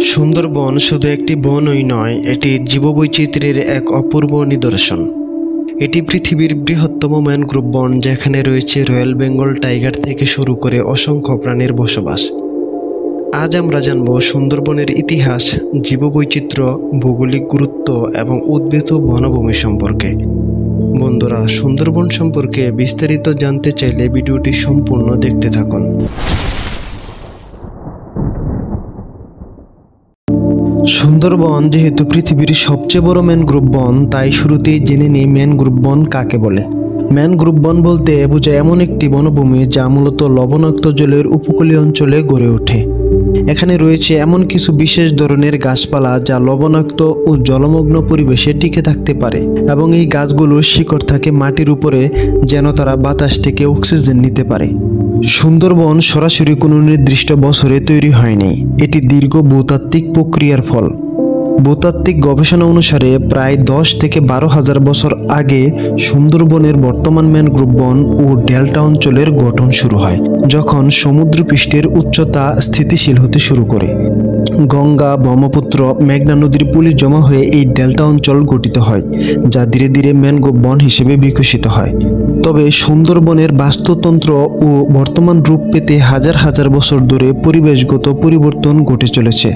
সুন্দরবন শুধু একটি বনই নয়, এটি জীববৈচিত্র্যের এক অপূর্ব নিদর্শন। এটি পৃথিবীর বৃহত্তম ম্যানগ্রোভ বন, যেখানে রয়েছে রয়্যাল বেঙ্গল টাইগার থেকে শুরু করে অসংখ্য প্রাণীর বসবাস। আজ আমরা জানব সুন্দরবনের ইতিহাস, জীববৈচিত্র্য, ভৌগোলিক গুরুত্ব এবং উদ্ভিদ ও বনভূমি সম্পর্কে। বন্ধুরা, সুন্দরবন সম্পর্কে বিস্তারিত জানতে চাইলে ভিডিওটি সম্পূর্ণ দেখতে থাকুন। সুন্দরবন যেহেতু পৃথিবীর সবচেয়ে বড় ম্যানগ্রোভ বন, তাই শুরুতেই জেনে নিই ম্যানগ্রোভ বন কাকে বলে। ম্যানগ্রোভ বন বলতে বোঝায় এমন একটি বনভূমি যা মূলত লবণাক্ত জলের উপকূলীয় অঞ্চলে গড়ে ওঠে। এখানে রয়েছে এমন কিছু বিশেষ ধরনের গাছপালা যা লবণাক্ত ও জলমগ্ন পরিবেশে টিকে থাকতে পারে, এবং এই গাছগুলোর শিকড় থাকে মাটির উপরে, যেন তারা বাতাস থেকে অক্সিজেন নিতে পারে। সুন্দরবন সরাসরি কোনো নির্দিষ্ট বছরে তৈরি হয়নি, এটি দীর্ঘ ভূতাত্ত্বিক প্রক্রিয়ার ফল। ভূতাত্ত্বিক গবেষণা অনুসারে প্রায় 10 থেকে 12,000 বছর আগে সুন্দরবনের বর্তমান ম্যানগ্রোভ বন ও ডেল্টা অঞ্চলের গঠন শুরু হয়, যখন সমুদ্রপৃষ্ঠের উচ্চতা স্থিতিশীল হতে শুরু করে। গঙ্গা, ব্রহ্মপুত্র, মেঘনা নদীর পলি জমা হয়ে এই ডেল্টা অঞ্চল গঠিত হয়, যা ধীরে ধীরে ম্যানগ্রোভ বন হিসেবে বিকশিত হয়। তবে সুন্দরবনের বাস্তুতন্ত্র ও বর্তমান রূপ পেতে হাজার হাজার বছর ধরে পরিবেশগত পরিবর্তন ঘটে চলেছে,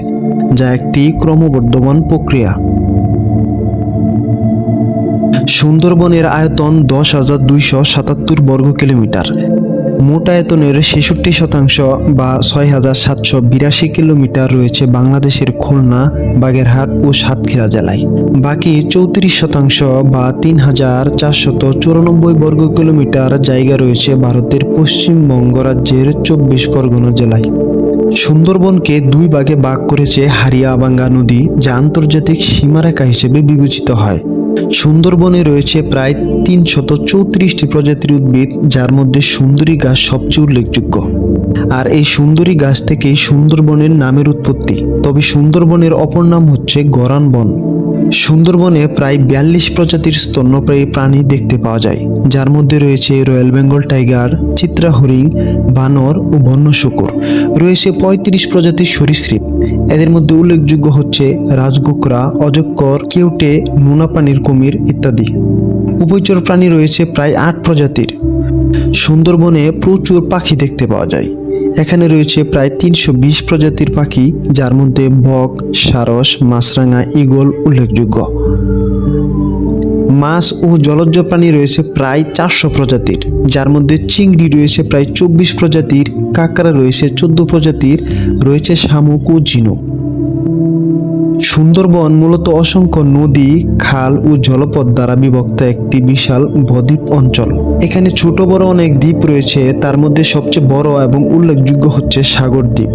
যা একটি ক্রমবর্ধমান প্রক্রিয়া। সুন্দরবনের আয়তন 10,277 বর্গ কিলোমিটার। মোট আয়তনের 66% বা 6,782 কিলোমিটার রয়েছে বাংলাদেশের খুলনা, বাগেরহাট ও সাতক্ষীরা জেলায়। বাকি 34% বা 3,494 বর্গ কিলোমিটার জায়গা রয়েছে ভারতের পশ্চিমবঙ্গ রাজ্যের 24 পরগনা জেলায়। সুন্দরবনকে দুই ভাগে ভাগ করেছে হারিয়াবাঙ্গা নদী, যা আন্তর্জাতিক সীমারেখা হিসেবে বিবেচিত হয়। সুন্দরবনে রয়েছে প্রায় 334টি প্রজাতির উদ্ভিদ, যার মধ্যে সুন্দরী গাছ সবচেয়ে উল্লেখযোগ্য। আর এই সুন্দরী গাছ থেকেই সুন্দরবনের নামের উৎপত্তি। তবে সুন্দরবনের অপর নাম হচ্ছে গরান বন। সুন্দরবনে প্রায় 42 প্রজাতির স্তন্যপায়ী প্রাণী দেখতে পাওয়া যায়, যার মধ্যে রয়েছে রয়্যাল বেঙ্গল টাইগার, চিত্রা হরিণ, বানর ও বন্য শূকর। রয়েছে 35 প্রজাতির সরীসৃপ। এদের মধ্যে উল্লেখযোগ্য হচ্ছে রাজগোকরা, অজগর, কেউটে, নোনা পানির কুমির ইত্যাদি। উভয়চর প্রাণী রয়েছে প্রায় 8 প্রজাতির। সুন্দরবনে প্রচুর পাখি দেখতে পাওয়া যায়। এখানে রয়েছে প্রায় 320 প্রজাতির পাখি, যার মধ্যে বক, সারস, মাছরাঙা, ঈগল উল্লেখযোগ্য। মাছ ও জলজ প্রাণী রয়েছে প্রায় 400 প্রজাতির, যার মধ্যে চিংড়ি রয়েছে প্রায় 24 প্রজাতির, কাঁকড়া রয়েছে 14 প্রজাতির, রয়েছে শামুক ও ঝিনুক। সুন্দরবন মূলত অসংখ্য নদী, খাল ও জলপথ দ্বারা বিভক্ত একটি বিশাল বদ্বীপ অঞ্চল। এখানে ছোট বড় অনেক দ্বীপ রয়েছে, তার মধ্যে সবচেয়ে বড় এবং উল্লেখযোগ্য হচ্ছে সাগর দ্বীপ।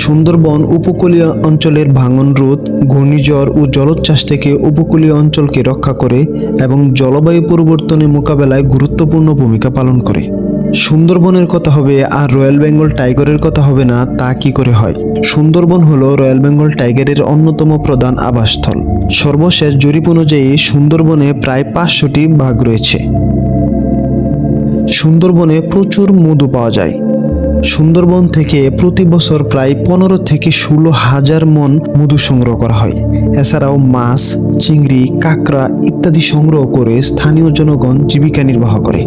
সুন্দরবন উপকূলীয় অঞ্চলের ভাঙন রোধ, ঘূর্ণিঝড় ও জলোচ্ছ্বাস থেকে উপকূলীয় অঞ্চলকে রক্ষা করে এবং জলবায়ু পরিবর্তনের মোকাবেলায় গুরুত্বপূর্ণ ভূমিকা পালন করে। সুন্দরবনের কথা হবে আর রয়্যাল বেঙ্গল টাইগারের কথা হবে না, তা কি করে হয়? সুন্দরবন হলো রয়্যাল বেঙ্গল টাইগারের অন্যতম প্রধান আবাসস্থল। সর্বশেষ জরিপ অনুযায়ী সুন্দরবনে প্রায় 500টি বাঘ রয়েছে। সুন্দরবনে প্রচুর মধু পাওয়া যায়। সুন্দরবন থেকে প্রতি বছর প্রায় 15 থেকে 16,000 মণ মধু সংগ্রহ করা হয়। এছাড়াও মাছ, চিংড়ি, কাঁকড়া ইত্যাদি সংগ্রহ করে স্থানীয় জনগণ জীবিকা নির্বাহ করে।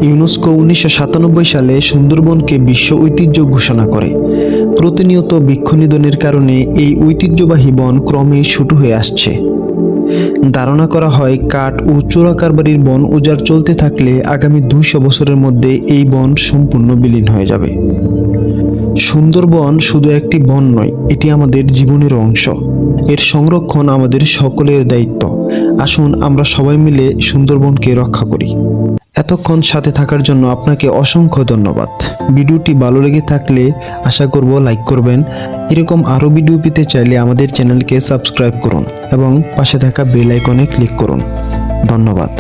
ইউনেস্কো 1997 সালে সুন্দরবনকে বিশ্ব ঐতিহ্য ঘোষণা করে। প্রতিনিয়ত বৃক্ষনিধনের কারণে এই ঐতিহ্যবাহী বন ক্রমেই ছোট হয়ে আসছে। ধারণা করা হয় কাঠ ও চোরাকারবারির বন উজাড় চলতে থাকলে আগামী 200 বছরের মধ্যে এই বন সম্পূর্ণ বিলীন হয়ে যাবে। সুন্দরবন শুধু একটি বন নয়, এটি আমাদের জীবনের অংশ। এর সংরক্ষণ আমাদের সকলের দায়িত্ব। আসুন আমরা সবাই মিলে সুন্দরবনকে রক্ষা করি। এতক্ষণ সাথে থাকার জন্য আপনাকে অসংখ্য ধন্যবাদ। ভিডিওটি ভালো লেগে থাকলে আশা করব লাইক করবেন। এরকম আরও ভিডিও পেতে চাইলে আমাদের চ্যানেলকে সাবস্ক্রাইব করুন এবং পাশে থাকা বেল আইকনে ক্লিক করুন। ধন্যবাদ।